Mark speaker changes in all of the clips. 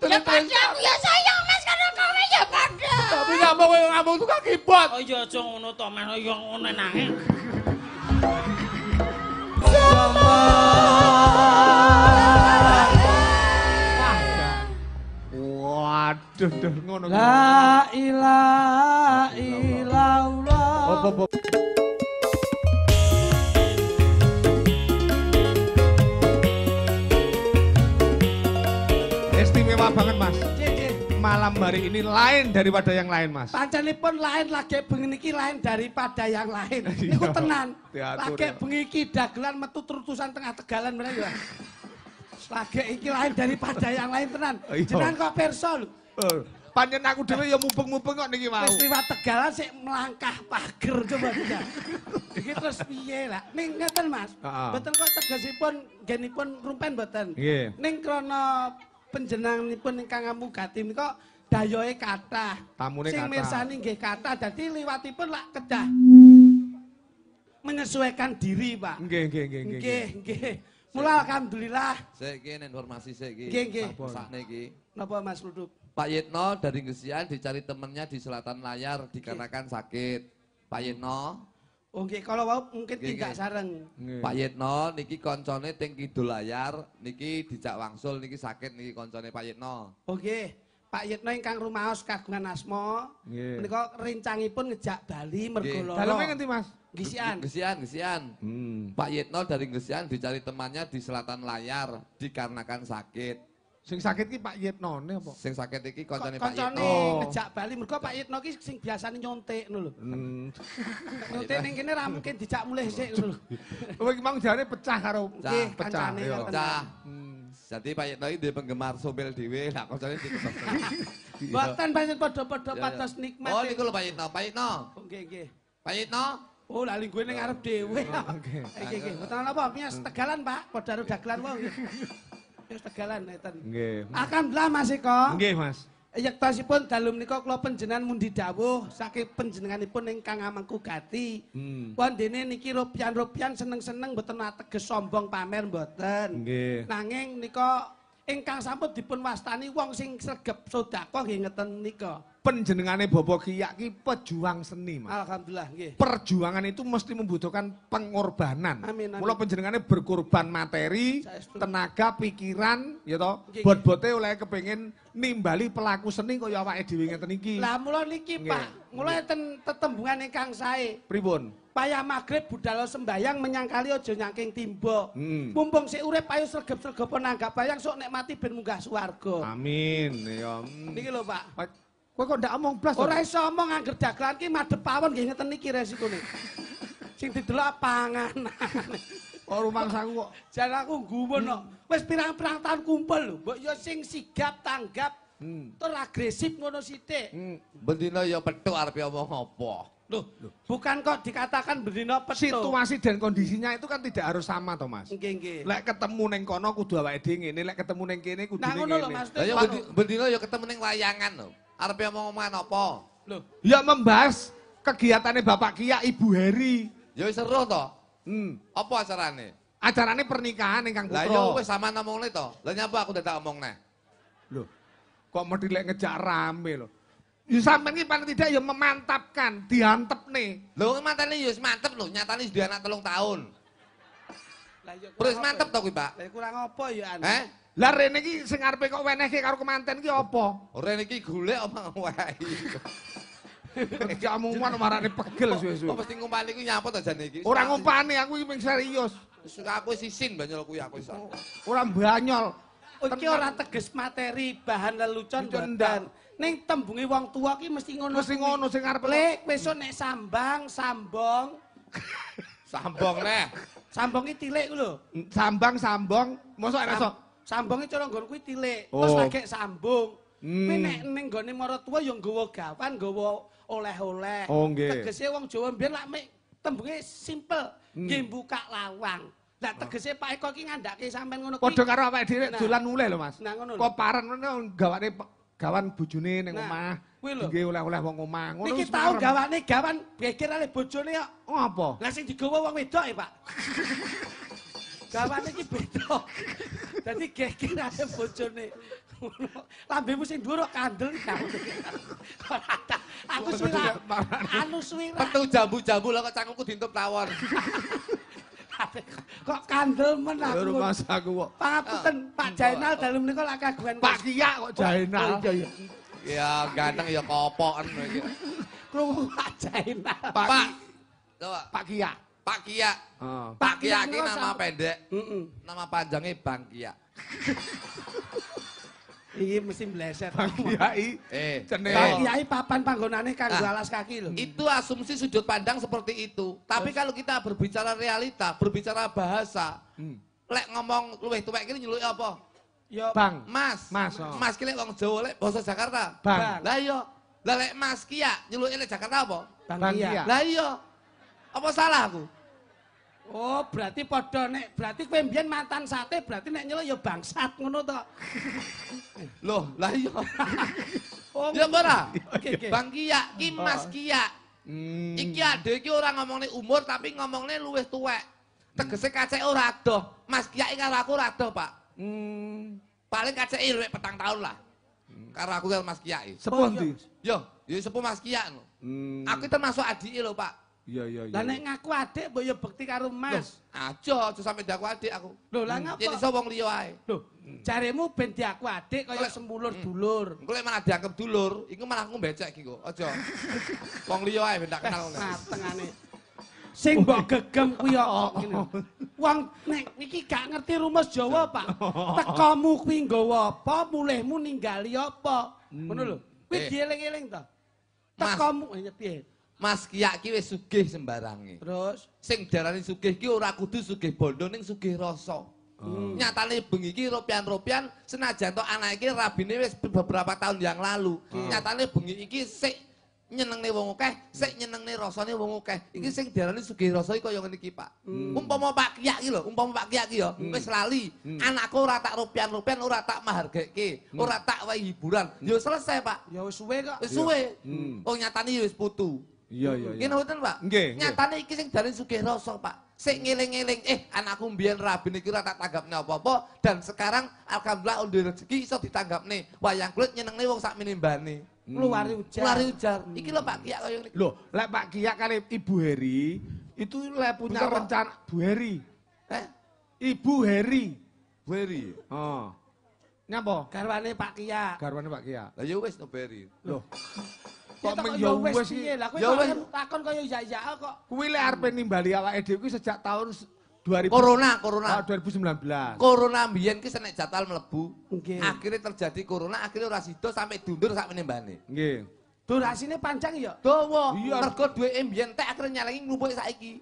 Speaker 1: Ya padha aku ya sayang Mas karo kowe ya padha.
Speaker 2: Tapi ngomong tukang kibot.
Speaker 3: Oh iya aja ngono to Mas, ya ngono nanging.
Speaker 2: Waduh, ngono.
Speaker 4: La ilaha illallah.
Speaker 2: Istimewa banget Mas. Malam hari ini lain daripada yang lain Mas.
Speaker 4: Pancenipun lain lagi bengi iki lain daripada yang lain. Niku tenan. Lagi bengi iki dagelan metu terutusan tengah Tegalan mrene ya. Lagi iki lain daripada yang lain tenan. Jenengan kok pirsa lho.
Speaker 2: Panjen aku dhewe ya mumpung-mumpung kok niki mau.
Speaker 4: Wis liwat Tegalan sik melangkah pager coba kita. Iki terus piye lah? Ning ngeten Mas. Mboten kok tegesipun nggenipun rumpen mboten. Ning krana panjenenganipun ingkang ngamugati menika dayohe kathah.
Speaker 2: Tamune kathah.
Speaker 4: Sing mirsani nggih kathah dadi liwatipun lak kedah menyesuaikan diri, Pak. Nggih. Mula alhamdulillah.
Speaker 5: Sik iki informasi sik iki.
Speaker 4: Nggih.
Speaker 5: Sakne iki.
Speaker 4: Napa Mas Luduk?
Speaker 5: Pak Yitno dari Gesian dicari temennya di selatan layar dikarenakan sakit. Pak Yitno.
Speaker 4: Oh nggih, kalau wau mungkin tidak sareng.
Speaker 5: Pak Yitno niki koncone teng kidul layar niki dijak wangsul niki sakit niki koncone Pak Yitno.
Speaker 4: Oh nggih. Pak Yitno ingkang rumaos kagungan asma. Menika rencangipun ngejak Bali mergo lara.
Speaker 2: Daleme ngendi Mas?
Speaker 5: Gesian. Pak Yitno dari Gesian dicari temannya di selatan layar dikarenakan sakit.
Speaker 2: Sing sakit ki Pak Yitno ne apa?
Speaker 5: Sing sakit iki koncone Pak Yitno.
Speaker 4: Koncone ngejak Bali mergo Pak Yitno ki sing biasane nyontek ngono lho. Nyontek ning kene ra mungkin dijak mulih sik ngono lho.
Speaker 2: Kowe iki mau jane pecah karo
Speaker 4: pecah.
Speaker 5: Jadi Pak Yitno iki penggemar sompel dhewe, lah koncone diketok.
Speaker 4: Mboten pancen padha-padha patos nikmat.
Speaker 5: Oh niku lho Pak Yitno.
Speaker 4: Nggih.
Speaker 5: Pak Yitno.
Speaker 4: Oh lali gue ning ngarep dhewe. Nggih. Mboten apa, miyas Tegalan Pak, padha karo dagelan wae. Wis Tegalan neten.
Speaker 2: Nggih.
Speaker 4: Alhamdulillah Mas Eko.
Speaker 2: Nggih, Mas.
Speaker 4: Yektosipun dalem menika kula panjenengan mundi dawuh saking panjenenganipun ingkang amangku gati. Wondene niki rupian-rupian seneng-seneng mboten ateges sombong pamer mboten.
Speaker 2: Nggih.
Speaker 4: Nanging nika ingkang sampun dipun wastani wong sing sregep sedekah nggih ngeten nika.
Speaker 2: Panjenengane Bapak Kiyak ki pejuang seni, Mas.
Speaker 4: Alhamdulillah nggih.
Speaker 2: Perjuangan itu mesti membutuhkan pengorbanan.
Speaker 4: Amin.
Speaker 2: Mula panjenengane berkorban materi, tenaga, pikiran, ya toh. Bot-bote oleh kepengin nimbali pelaku seni kaya awake dhewe ngeten iki.
Speaker 4: Lah mula niki, Pak. Mula enten tetembungan ingkang sae.
Speaker 2: Pripun?
Speaker 4: Payah magrib budal sembayang menyangkali aja nyangking timba. Mumpung sik urip ayo sregep-sregep nanggap bayang sok nek mati ben munggah swarga.
Speaker 2: Amin. Ya.
Speaker 4: Niki lho, Pak.
Speaker 2: Kowe kok ndak omong blas.
Speaker 4: Ora iso omong angger dagelan ki madhep pawon nggih ngeten iki resikone. Sing didelok panganan.
Speaker 2: Oh rumangsaku kok.
Speaker 4: Jan aku gumun kok. Wis pirang-pirang tahun kumpul lho. Mbok yo sing sigap tanggap. Tur agresif ngono sithik.
Speaker 5: Bendina ya petuk arep omong apa.
Speaker 4: Loh, bukan kok dikatakan bendina petuk.
Speaker 2: Situasi dan kondisinya itu kan tidak harus sama toh Mas.
Speaker 4: Nggih.
Speaker 2: Lek ketemu ning kono kudu awake dhewe ngene, lek ketemu ning kene kudu ngene.
Speaker 4: Nah ngono lho Mas.
Speaker 5: Lah ya bendina ya ketemu ning layangan lho. Arep omong-omongan apa?
Speaker 4: Loh,
Speaker 2: ya membahas kegiatannya Bapak Kiyak Ibu Heri.
Speaker 5: Ya wis seru to. Apa acarane?
Speaker 2: Acarane pernikahan ingkang putra.
Speaker 5: Lah ya wis sama ngomongne to. Lah nyapa aku dadak omongne.
Speaker 2: Loh. Kok mesti lek ngejak rame lho. Ya sampean iki paling tidak ya memantapkan, diantepne.
Speaker 5: Lho mantene ya wis mantep lho, nyatane sudah anak 3 tahun.
Speaker 4: lah ya
Speaker 5: Terus mantep to kuwi, Pak?
Speaker 4: Lah kurang apa ya anu?
Speaker 2: Lah rene iki sing arepe kok wenehke karo kemanten ki apa?
Speaker 5: Ora niki golek omong wae.
Speaker 2: Iki omongan marane pegel suwe-suwe.
Speaker 5: Kok mesti ngumpani kuwi nyapa to jane iki?
Speaker 2: Ora ngumpani aku iki serius.
Speaker 5: Suka aku sisin banyol kuwi aku iso.
Speaker 2: Ora banyol.
Speaker 4: Iki ora teges materi bahan lelucon dan ning tembunge wong tua ki mesti ngono.
Speaker 2: Mesti ngono sing arep
Speaker 4: lek besok nek sambong.
Speaker 2: Sambong neh.
Speaker 4: Sambong iki tilik ku lho.
Speaker 2: Sambong, mosok ana sok.
Speaker 4: Sambonge cara nggon kuwi tilik. Terus lagi sambung. Kuwi nek ning gone maratuwa ya nggawa gawan, nggawa oleh-oleh.
Speaker 2: Oh nggih.
Speaker 4: Tegese wong Jawa mbiyen lak mek tembunge simpel, nggih buka lawang. Lah tegese Pak Eko ki ngandhake sampean ngono kuwi.
Speaker 2: Padha karo awake dhewe dolan mulih lho Mas.
Speaker 4: Nah ngono lho.
Speaker 2: Kok paren ngono gawane gawan bojone ning omah. Nggih oleh-oleh wong omah. Ngono
Speaker 4: niki tau gawane gawan geger ale bojone kok.
Speaker 2: Oh apa?
Speaker 4: Lah sing digawa wong wedok e, Pak. Gawane iki beda. Dadi geger ade bojone. Lambemu sing dhuwur kandel ya. Aku suwi. Anu suwi.
Speaker 5: Petu jambu-jambu lah kok cangkemku dintup tawon.
Speaker 4: Kok kandel men aku.
Speaker 2: Rumah aku kok.
Speaker 4: Pangapunten Pak Jainal dalem menika lak kagungan
Speaker 2: Pak Kiyak kok Jainal.
Speaker 4: Iya iya.
Speaker 5: Ya ganteng ya kopoken iki.
Speaker 4: Krungu Pak Jainal.
Speaker 5: Pak. Coba.
Speaker 2: Pak Kiyak.
Speaker 5: Pak Kiyak. Pak Kiyak iki nama pendek. Nama panjangnya Bang Kiyak.
Speaker 4: Iki mesti meleset.
Speaker 2: Pak Kiai.
Speaker 4: Pak Kiai papan panggonane kanggo alas kaki lho.
Speaker 5: Itu asumsi sudut pandang seperti itu. Tapi kalau kita berbicara realita, berbicara bahasa, lek ngomong luwih tuwek iki nyeluk apa?
Speaker 4: Ya
Speaker 2: Bang.
Speaker 5: Mas.
Speaker 2: Mas.
Speaker 5: Mas ki lek wong Jawa lek basa Jakarta.
Speaker 2: Bang.
Speaker 5: Lah iya. Lah lek Mas Kiyak nyeluk lek Jakarta apa?
Speaker 4: Bang Kiyak.
Speaker 5: Lah iya. Apa salah aku?
Speaker 4: Oh, berarti padha nek berarti kowe mbiyen mantan sate berarti nek nyeluk ya bangsat ngono to.
Speaker 5: Loh, lah iya.
Speaker 4: Oh,
Speaker 5: Ya ora.
Speaker 4: Oke.
Speaker 5: Bang Kiyak, ki Mas Kiyak. Iki ade iki ora ngomongne umur tapi ngomongne luwih tuwek. Tegese kacek ora adoh. Mas Kiyak karo aku ora adoh, Pak. Paling kaceke luwih 4 tahun lah. Karo aku karo Mas Kiyak.
Speaker 2: Sepuh ndi?
Speaker 5: Yo, ya sepuh Mas Kiyak. Aku termasuk adike lho, Pak.
Speaker 2: Iya iya iya.
Speaker 4: Lah nek ngaku adik mbok ya bekti karo Mas.
Speaker 5: Aja sampe diaku adik aku.
Speaker 4: Lho, lah ngapa?
Speaker 5: Yen iso wong liya ae.
Speaker 4: Lho, jaremu ben diaku adik kaya sembulur dulur.
Speaker 5: Engko lek malah dianggap dulur, iku malah aku becek iki kok. Aja. Wong liya ae ben tak kenal.
Speaker 4: Matengane. Sing mbok gegem kuwi ya ngene. Wong nek iki gak ngerti rumus Jawa, Pak. Tekomu kuwi nggawa apa, mulihmu ninggali apa. Ngono lho. Kuwi dieling-eling to. Tekomu piye?
Speaker 5: Mas Kiyak ki wis sugih sembarange.
Speaker 4: Terus
Speaker 5: Sing diarani sugih ki ora kudu sugih bondo ning sugih rasa. Nyatane bengi iki ropian-ropian senajan to anake iki rabine wis beberapa tahun yang lalu. Nyatane bengi iki sik nyenengne wong akeh, sik nyenengne rasane wong akeh. Iki sing diarani sugih rasa iki kaya ngene iki, Pak. Umpama Pak Kiyak ki lho, umpama Pak Kiyak ki ya wis lali, anakku ora tak ropian-ropian, ora tak mahargeke, ora tak wae hiburan. Ya selesai, Pak.
Speaker 4: ya wis suwe kok.
Speaker 5: Wis suwe. Oh nyatane wis putu.
Speaker 2: Iya iya iya.
Speaker 5: Ngene mboten, Pak?
Speaker 2: Nggih.
Speaker 5: Nyatane iki sing diarani sugih rasa, Pak. Sik ngeling-eling, anakku mbiyen rabine iki ora tak tanggapne apa-apa dan sekarang alhamdulillah undi rezeki iso ditanggapne. Wayang kulit nyenengne wong sak minimbane.
Speaker 4: Keluari ujar.
Speaker 5: Keluari ujar. Iki lho Pak Kiyak kaya ngene.
Speaker 2: Loh, lek Pak Kiyak kali Ibu Heri itu lek punya
Speaker 5: Bukan, Pak.
Speaker 2: rencana Bu Heri.
Speaker 5: Eh,
Speaker 2: Ibu Heri.
Speaker 5: Beri.
Speaker 2: Oh. Nyapa?
Speaker 4: Garwane Pak Kiyak.
Speaker 2: Garwane Pak Kiyak.
Speaker 5: Lah ya wis no Beri.
Speaker 2: Loh.
Speaker 4: Kok
Speaker 2: Kok
Speaker 4: ya
Speaker 2: men
Speaker 4: wis
Speaker 2: wis
Speaker 4: piye lah kowe
Speaker 5: Ya wis.
Speaker 4: takon kaya iya-iya kok.
Speaker 2: kuwi lek arepe nimbali awake dhewe kuwi sejak tahun 2000
Speaker 5: Corona.
Speaker 2: 2019.
Speaker 5: Corona mbiyen ki senek jadwal mlebu.
Speaker 4: Nggih.
Speaker 5: Akhirnya terjadi corona, akhirnya ora sida sampai diundur sak minimbane.
Speaker 2: Nggih.
Speaker 4: Durasine panjang ya?
Speaker 5: Dawa.
Speaker 2: Iya.
Speaker 5: Mergo duweke mbiyen tek akhirnya nyalengi nglumpuk saiki.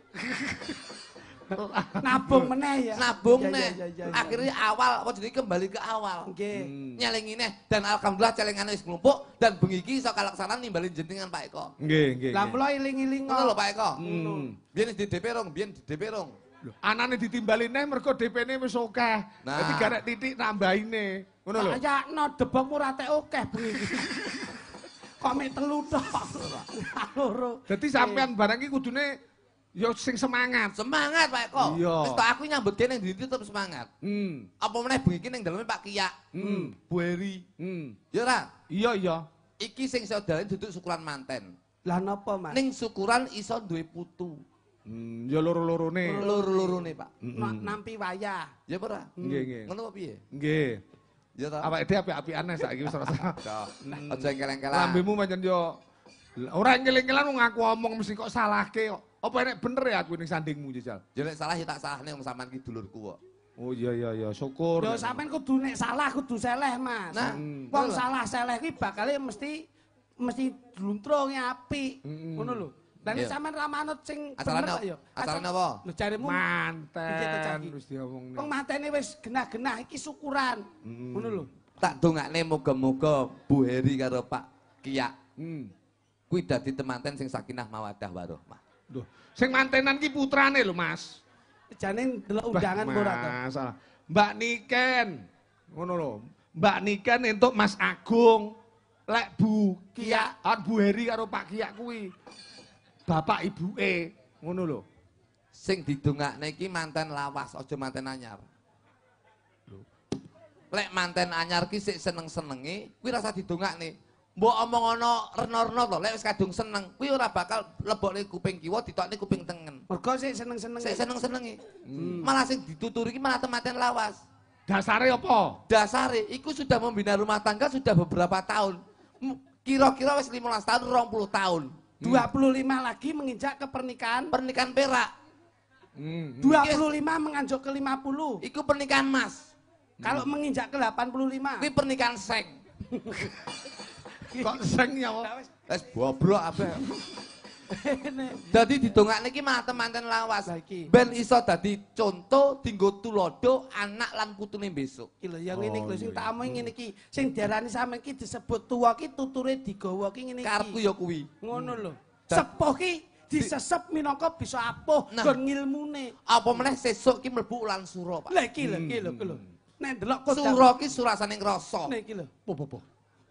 Speaker 4: Nabung meneh ya.
Speaker 5: Nabung
Speaker 4: Ya,
Speaker 5: neh.
Speaker 4: ya, ya, ya, ya.
Speaker 5: Akhirnya awal, apa jadi kembali ke awal.
Speaker 4: Nggih.
Speaker 5: Nyelengi neh dan alhamdulillah celengane wis nglumpuk dan bengi iki iso kalaksanan nimbalin jenengan Pak Eko.
Speaker 2: Nggih, nggih.
Speaker 4: Lah mula iling-iling
Speaker 5: Ngono lho Pak Eko. Biyen di DP rong, biyen di DP rong.
Speaker 2: Loh, anane ditimbali neh mergo DP-ne wis akeh.
Speaker 5: Nah.
Speaker 2: Dadi garek titik nambahine. Ngono lho.
Speaker 4: Ya no debokmu ra tek akeh bengi iki. Kok mek telu tok. Loro.
Speaker 2: Dadi sampean barang iki kudune ya sing semangat.
Speaker 5: Semangat Pak Eko.
Speaker 2: Iya.
Speaker 5: Wis tok aku nyambut kene ndi tetep semangat. Apa meneh bengi iki ning daleme Pak Kiyak. Bu Heri. Ya ora?
Speaker 2: Iya iya.
Speaker 5: Iki sing iso dalem duduk syukuran manten.
Speaker 4: Lah napa, Mas?
Speaker 5: Ning syukuran iso duwe putu.
Speaker 2: Ya loro-lorone.
Speaker 5: Loro-lorone Pak.
Speaker 4: Nampi wayah.
Speaker 5: Ya ora?
Speaker 2: Nggih, nggih.
Speaker 5: Ngono apa piye?
Speaker 2: Nggih.
Speaker 5: Ya ta.
Speaker 2: Awake dhewe apik-apikane saiki wis rasa.
Speaker 5: Aja keleng-keleng.
Speaker 2: Lambemu pancen yo ora ngeling-ngelan wong aku omong mesti kok salahke kok. Apa enek bener ya aku ning sandingmu jajal?
Speaker 5: Ya nek salah ya tak salahne wong sampean ki dulurku kok.
Speaker 2: Oh iya iya iya, syukur.
Speaker 4: Ya sampean kudu nek salah kudu seleh, Mas.
Speaker 5: Nah,
Speaker 4: wong
Speaker 5: betul.
Speaker 4: salah seleh ki bakale mesti dluntrunge apik. Ngono lho. Lah nek
Speaker 5: Iya.
Speaker 4: sampean ra manut sing
Speaker 5: Acarane
Speaker 4: bener kok ya.
Speaker 5: acarane apa?
Speaker 4: Lho jaremu
Speaker 2: manten wis diomongne.
Speaker 4: wong mantene wis genah-genah iki syukuran. Ngono lho.
Speaker 5: Tak dongakne muga-muga Bu Heri karo Pak Kiyak kuwi dadi temanten sing sakinah mawaddah warahmah.
Speaker 2: Loh, sing mantenan ki putrane lho, Mas.
Speaker 4: Jane delok undangan kok ora to.
Speaker 2: Masalah. Mbak Niken. Ngono lho. Mbak Niken entuk Mas Agung. Lek Bu Kiyak, Bu Heri karo Pak Kiyak kuwi. Bapak ibuke, ngono lho.
Speaker 5: Sing didongakne iki manten lawas, aja manten anyar. Lek manten anyar ki sik seneng-senenge, kuwi rasa didongakne. Mbok omong ana rena-rena to, lek wis kadung seneng, kuwi ora bakal lebokne kuping kiwa ditokne kuping tengen.
Speaker 4: Mergo sik seneng-senenge.
Speaker 5: Sik seneng-senenge. Malah sing dituturi iki malah manten lawas.
Speaker 2: Dasare apa?
Speaker 5: Dasare iku sudah membina rumah tangga sudah beberapa tahun. Kira-kira wis 15 tahun, 20 tahun.
Speaker 4: 25 lagi menginjak ke pernikahan.
Speaker 5: Pernikahan perak.
Speaker 4: 25 menganjak ke 50.
Speaker 5: Iku pernikahan emas.
Speaker 4: Kalau menginjak ke 85.
Speaker 5: Kuwi pernikahan seng.
Speaker 2: Kok seng ya, Pak?
Speaker 5: Wis bobrok kabeh. Dadi didongakne iki malah temanten lawas. Ben iso dadi conto dinggo tulodo anak lan putune besok.
Speaker 4: Iki lho ya ngene iki lho sing tak omongi ngene iki. Sing diarani sampean iki disebut tuwa iki tuture digawa iki ngene iki.
Speaker 5: Karepku ya kuwi.
Speaker 4: Ngono lho. Sepuh ki disesep minangka bisa apuh nggon ngilmune.
Speaker 5: Apa meneh sesuk ki mlebu ulan sura, Pak.
Speaker 4: Lah iki lho, iki lho, iki lho. Nek ndelok kok
Speaker 5: sura ki surasane ngrasa.
Speaker 4: Nek iki lho.
Speaker 2: Po.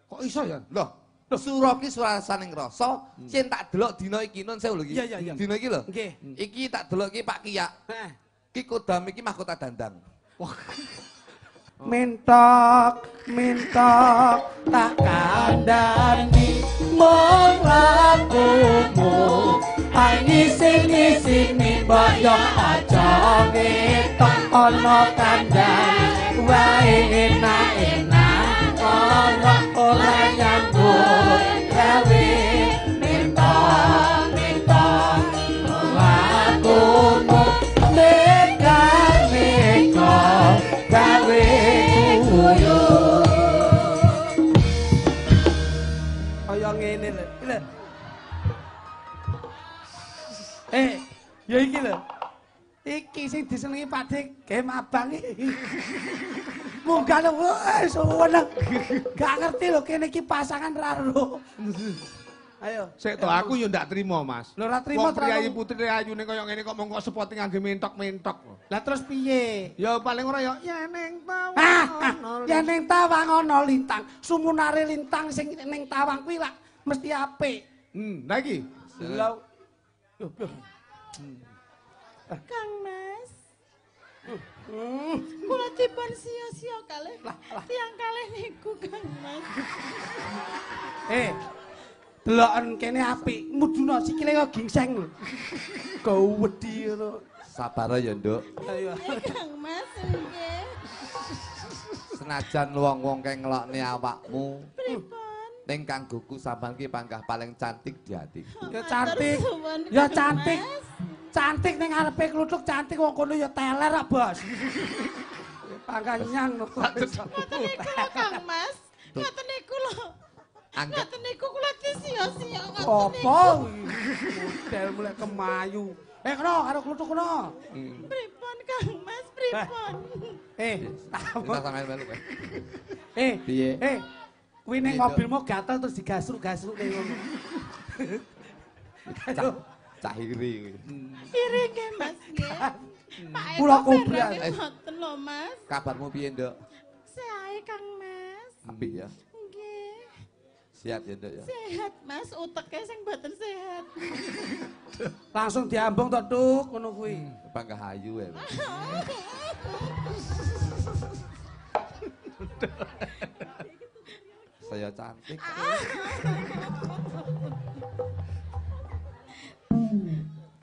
Speaker 2: Kok iso ya?
Speaker 5: Loh, sura ki surasane ngrasa, sing tak delok dina iki nun sewu lho iki.
Speaker 4: Iya.
Speaker 5: Dina iki lho.
Speaker 4: Nggih.
Speaker 5: Iki tak delok iki Pak Kiyak.
Speaker 4: Heeh.
Speaker 5: Ki kodam iki mahkota dandang.
Speaker 2: Wah.
Speaker 4: Mentok tak kandhani mung lakumu ngisi-ngisi mbaya aja ngetok ana kandhani wae enak-enak ora nyambut gawe mentok lakumu neka gawe kuyo kaya ngene lho. Ya iki lho. Iki sing disenengi Pak Dik, game abang iki. Munggah lho wis weneng. Gak ngerti lho kene iki pasangan raro. Ayo.
Speaker 2: Sik to aku yo ndak trimo, Mas.
Speaker 4: Lho ora trimo
Speaker 2: Priyayi putri ayune kaya ngene kok mongko sepoti ngangge mentok-mentok.
Speaker 4: Lah terus piye?
Speaker 2: Ya paling ora ya ning tawang.
Speaker 4: Ya ning tawang ana lintang. Sumunare lintang sing ning tawang kuwi lak mesti apik.
Speaker 2: Lah iki.
Speaker 4: Lha
Speaker 1: Kang Mas. Kula dipun sia-sia kalih. Tiang kalih niku Kang Mas.
Speaker 4: Deloken kene apik, muduna sikile kok gingseng lho. Kau wedi ngono.
Speaker 5: Sabar ya, Nduk.
Speaker 4: Ayo.
Speaker 1: Kang Mas nggih.
Speaker 5: Senajan wong-wong kang ngelokne awakmu,
Speaker 1: Pripun?
Speaker 5: ning kanggoku sampean ki panggah paling cantik di hati.
Speaker 4: Ya cantik. Ya cantik. Cantik ning ngarepe kluthuk cantik wong kono ya teler kok, Bos. Pangkah nyang lho.
Speaker 1: Ngoten niku lho Kang Mas. Ngoten niku lho. Ngoten niku kula disia-sia ngoten niku.
Speaker 4: Apa? Model mulai kemayu. Kena karo kluthuk kena.
Speaker 1: Pripun Kang Mas, pripun?
Speaker 5: Kita sampean melu kowe.
Speaker 4: Piye? Kuwi ning mobilmu gatel terus digasruk-gasruk ning ngono.
Speaker 5: Cah iri kuwi.
Speaker 1: Iri nggih Mas nggih. Pak Eko
Speaker 4: Kula kubra.
Speaker 1: ngoten lho Mas.
Speaker 5: Kabarmu piye, Nduk?
Speaker 1: Sae Kang Mas.
Speaker 5: Apik ya.
Speaker 1: Nggih.
Speaker 5: Siap ya, Nduk ya.
Speaker 1: Sehat Mas, uteke sing boten sehat.
Speaker 4: Langsung diambung to, Tuk, ngono kuwi.
Speaker 5: Panggah ayu ya. Saya cantik.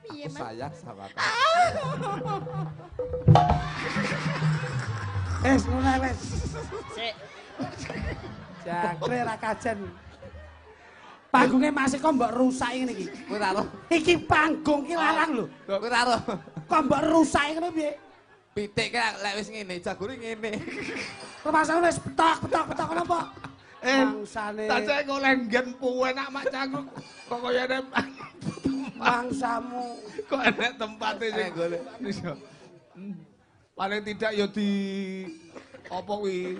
Speaker 1: Piye
Speaker 5: Aku
Speaker 1: Mas?
Speaker 5: sayang sama kamu.
Speaker 4: Ngono wis.
Speaker 3: Sik.
Speaker 4: Jangkrik ra kajen. Panggungnya masih kok mbok rusak ngene iki.
Speaker 5: Kowe ora roh.
Speaker 4: Iki panggung ki larang lho.
Speaker 5: Kowe ora roh.
Speaker 4: Kok mbok rusak ngene piye?
Speaker 5: Pitik ki lek wis ngene, jagore ngene.
Speaker 4: Termasuk wis petok apa? Bangsane.
Speaker 2: Tak cek golek nggen puwe nak mak cangkruk. Kok kaya nek
Speaker 4: Bangsamu.
Speaker 2: kok enek tempate sing golek. Paling tidak ya di apa kuwi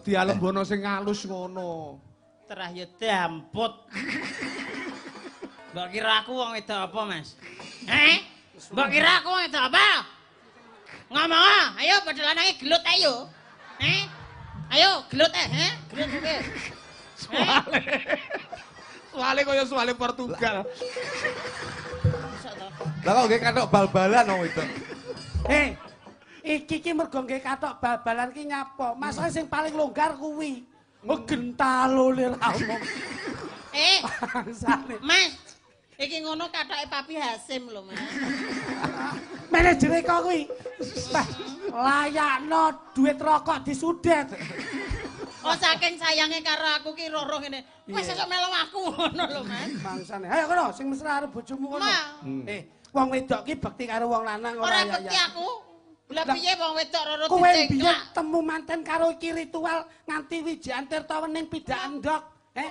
Speaker 2: dialembono sing halus ngono.
Speaker 3: Terah ya damput. Mbok kira aku wong wedok apa, Mas? Mbok kira aku wong wedok apa? Ngomong ah, ayo padha lanange gelut ayo. Ayo gelut gelut oke.
Speaker 2: Soale kaya soale Portugal.
Speaker 5: Lah kok nggih kathok bal-balan wong wedok.
Speaker 4: Iki mergo nggih kathok bal-balan ki nyapa? Masalah sing paling longgar kuwi. Gentalo le ra omong.
Speaker 1: Mas, iki ngono kathoke Papi Hasim lho, Mas.
Speaker 4: Manajere kok kuwi. Layakno duit rokok disudet.
Speaker 1: Oh saking sayange karo aku ki roro ngene. Wis sesuk melu aku ngono lho, Mas.
Speaker 4: Bangsane. Ayo kono sing mesra arep bojomu kono. Wong wedok ki bekti karo wong lanang ora ya.
Speaker 1: Ora bekti aku. Lah piye wong wedok roro
Speaker 4: kowe biyen temu manten karo iki ritual nganti wijian tirta wening pidak endok.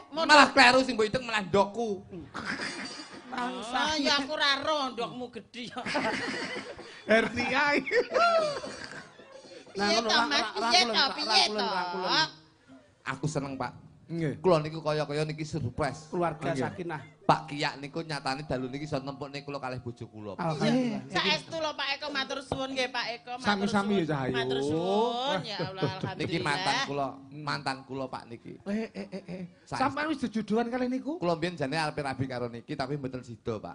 Speaker 5: Malah kleru sing mbok itung malah ndokku.
Speaker 1: Bangsa ya aku ora ro ndokmu gedhi.
Speaker 2: Hernia.
Speaker 4: Nah,
Speaker 1: piye to, Mas? Piye to?
Speaker 5: Aku seneng, Pak.
Speaker 2: Nggih.
Speaker 5: Kula niku kaya-kaya niki surprise.
Speaker 4: Keluarga Sakinah.
Speaker 5: Pak Kiyak niku nyatane dalu niki iso nempukne kula kalih bojo kula.
Speaker 1: Saestu lho Pak Eko matur suwun nggih Pak Eko.
Speaker 2: Sami-sami ya Cahayu.
Speaker 1: Matur suwun ya Allah alhamdulillah.
Speaker 5: Niki mantan kula Pak niki.
Speaker 2: Sampeyan wis duduhan kali niku?
Speaker 5: Kula mbiyen jane arep rabi karo niki tapi mboten sida, Pak.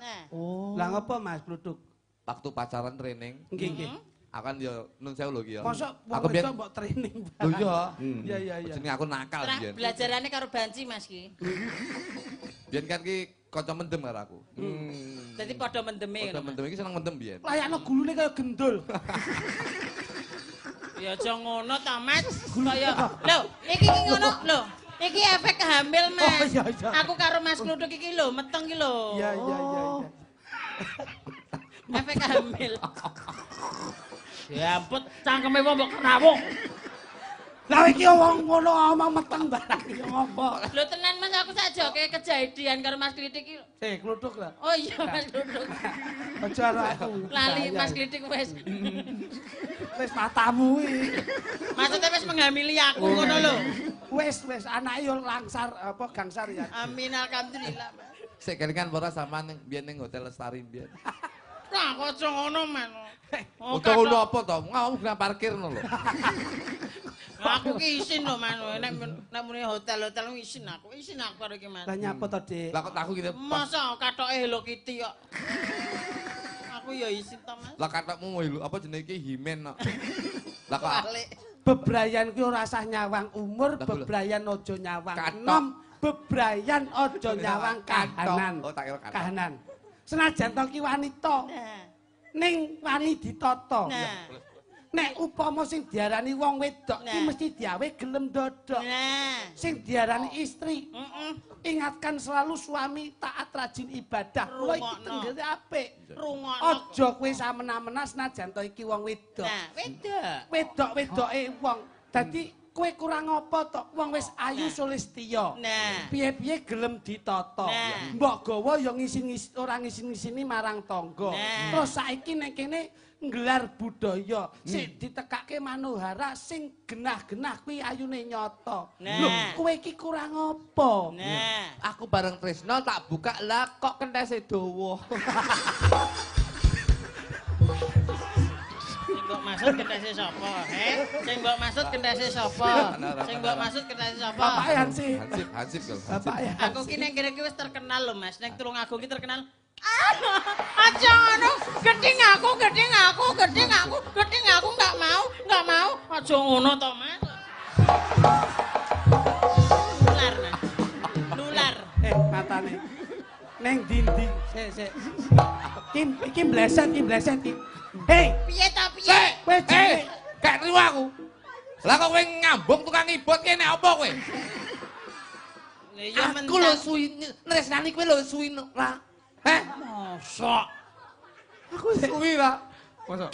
Speaker 4: Lah ngopo Mas Bluduk?
Speaker 5: Waktu pacaran training.
Speaker 4: Nggih, nggih.
Speaker 5: Akan yo nun sewu lho ki yo.
Speaker 4: Mosok
Speaker 5: aku
Speaker 4: biyen mbok training.
Speaker 5: Lho iya.
Speaker 4: Iya.
Speaker 5: Jenenge aku nakal biyen.
Speaker 1: Belajarane karo banci Mas ki.
Speaker 5: Biyen kan ki kanca mendem karo aku.
Speaker 1: Dadi padha mendeme.
Speaker 5: Padha mendem iki seneng mendem biyen.
Speaker 4: Layakno gulune kaya gendul.
Speaker 1: Ya aja ngono ta Mas. Kaya lho, iki ngono lho. Iki efek hamil Mas. Aku karo Mas Kluduk iki lho meteng ki lho.
Speaker 4: Iya.
Speaker 1: Efek hamil.
Speaker 3: Ya ampun, cangkeme wong mbok rawuh.
Speaker 4: Lah iki wong ngono omong meteng barang iki ngopo?
Speaker 1: Lho tenan Mas aku sak joke kejadian karo Mas Klitik iki.
Speaker 4: Kluduk lah.
Speaker 1: Oh iya Mas Kluduk.
Speaker 4: Aja aku.
Speaker 1: Lali Mas Klitik wis.
Speaker 4: Wis matamu iki.
Speaker 1: Maksudnya wis menghamili aku ngono lho.
Speaker 4: Wis anake yo langsar apa gangsar ya.
Speaker 1: Amin alhamdulillah Mas.
Speaker 5: Sik kelingan ora sampean ning biyen ning Hotel Lestari biyen.
Speaker 1: Nah, kok aja ngono Mas.
Speaker 5: Udah ngono apa to? Ngawmu kena parkir ngono lho.
Speaker 1: Aku ki isin lho Mas. Nek muni hotel-hotel isin aku karo iki Mas.
Speaker 4: Lah nyapa to, Dik?
Speaker 5: Lah kok aku gitu.
Speaker 1: Masa kathoke Hello Kitty kok. Aku ya isin to Mas.
Speaker 5: Lah kathokmu apa jenenge iki himen kok. Lah kok
Speaker 4: Bebrayan ki ora usah nyawang umur, bebrayan aja nyawang enom, bebrayan aja nyawang kahanan.
Speaker 5: Oh tak kira kathok.
Speaker 4: Kahanan. Senajan to ki wanita. Ning wani ditata. Nek upama sing diarani wong wedok ki mesti diawe gelem dodok. Sing diarani istri. Ingatkan selalu suami taat rajin ibadah. Kuwi iki tenggene apik. Aja kowe samena-mena senajan to iki wong wedok.
Speaker 1: Nah, wedok.
Speaker 4: Wedok-wedoke wong. Dadi kowe kurang apa to? Wong wis ayu Sulistya. Piye-piye gelem ditata. Mbok gawa ya ngisin-ngisin ora ngisin-ngisini marang tangga. Terus saiki nek kene nggelar budaya sing ditekake manuhara sing genah-genah kuwi ayune nyata. Lho, kowe iki kurang apa?
Speaker 5: Aku bareng Tresno tak buka lah kok kentese dawa.
Speaker 1: Mbok maksud kentese sapa? Sing mbok maksud kentese sapa? Sing mbok maksud kentese sapa?
Speaker 4: Bapak Hansip.
Speaker 5: Hansip lho.
Speaker 4: Bapak
Speaker 1: Aku ki ning kene ki wis terkenal lho Mas. Ning Tulungagung ki terkenal. Aja ngono, gedeng aku enggak mau. Aja ngono to Mas. Nular.
Speaker 4: Matane. Neng dindi. Sik. Iki bleset iki. Hei,
Speaker 1: Piye to piye?
Speaker 4: kowe jek.
Speaker 5: Gak riwa aku. Lah kok kowe ngambung tukang ibot kene apa kowe?
Speaker 1: Ya
Speaker 5: Aku lho suwi nresnani kowe lho suwi ra.
Speaker 1: Mosok.
Speaker 5: Aku suwi ra.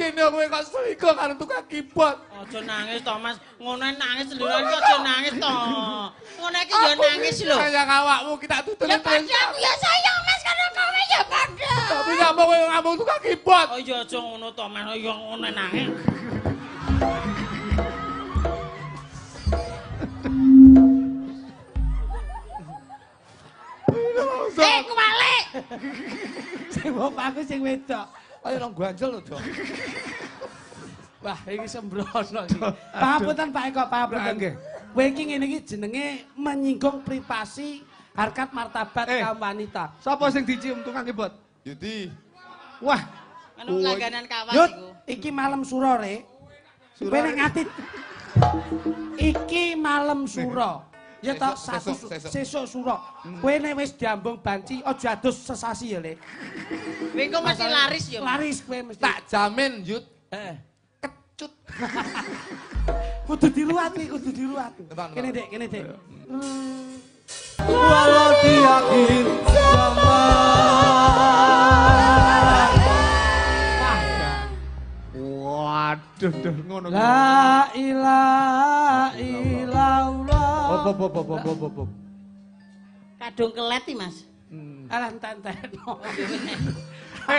Speaker 5: Kene kowe kok suwi kok karo tukang ibot.
Speaker 1: Aja nangis to Mas. Ngono nangis lho kok aja nangis to. Ngono iki ya nangis lho.
Speaker 5: Sayang awakmu kita tutune
Speaker 1: Ya padha aku ya sayang Mas karo kowe ya padha.
Speaker 5: Tapi ngapa kowe ngambung tukang ibot?
Speaker 1: Oh ya aja ngono to Mas. Ya ngono nangis. Kuwalik.
Speaker 4: Sing bapakku sing wedok.
Speaker 5: Ayo nang ganjel lho, Dok.
Speaker 4: Wah, iki sembrono iki. Pangapunten Pak Eko, pangapunten.
Speaker 2: Nggih.
Speaker 4: Kowe iki ngene iki jenenge menyinggung privasi harkat martabat kaum wanita.
Speaker 2: Sapa sing dicium tukang ibot?
Speaker 5: Yudi.
Speaker 2: Wah.
Speaker 1: Anu langganan kawas
Speaker 4: Yut,
Speaker 1: iku.
Speaker 4: iki malam suro rek.
Speaker 2: Suro,
Speaker 4: Kowe nek
Speaker 2: Rek.
Speaker 4: ngati. Iki malam suro. Ya toh sesuk suro. Kowe nek wis diambung banci aja adus sesasi ya, Lek.
Speaker 1: Kowe kok mesti laris ya.
Speaker 4: Laris kowe mesti.
Speaker 5: Tak jamin, Yud. Kecut.
Speaker 4: Kudu diluat iki, kudu diluat.
Speaker 5: Tebak,
Speaker 4: Kene, Dek, kene, Dek.
Speaker 5: Walau di akhir zaman.
Speaker 2: Waduh, duh, ngono.
Speaker 4: La ilaha illallah.
Speaker 2: Hop.
Speaker 1: Kadung keleti, Mas.
Speaker 4: Alah entek-entek.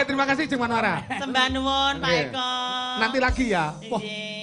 Speaker 2: Terima kasih Jeng Manwara.
Speaker 1: Sembah nuwun Pak
Speaker 2: Oke.
Speaker 1: Eko.
Speaker 2: Nanti lagi ya.
Speaker 1: Nggih.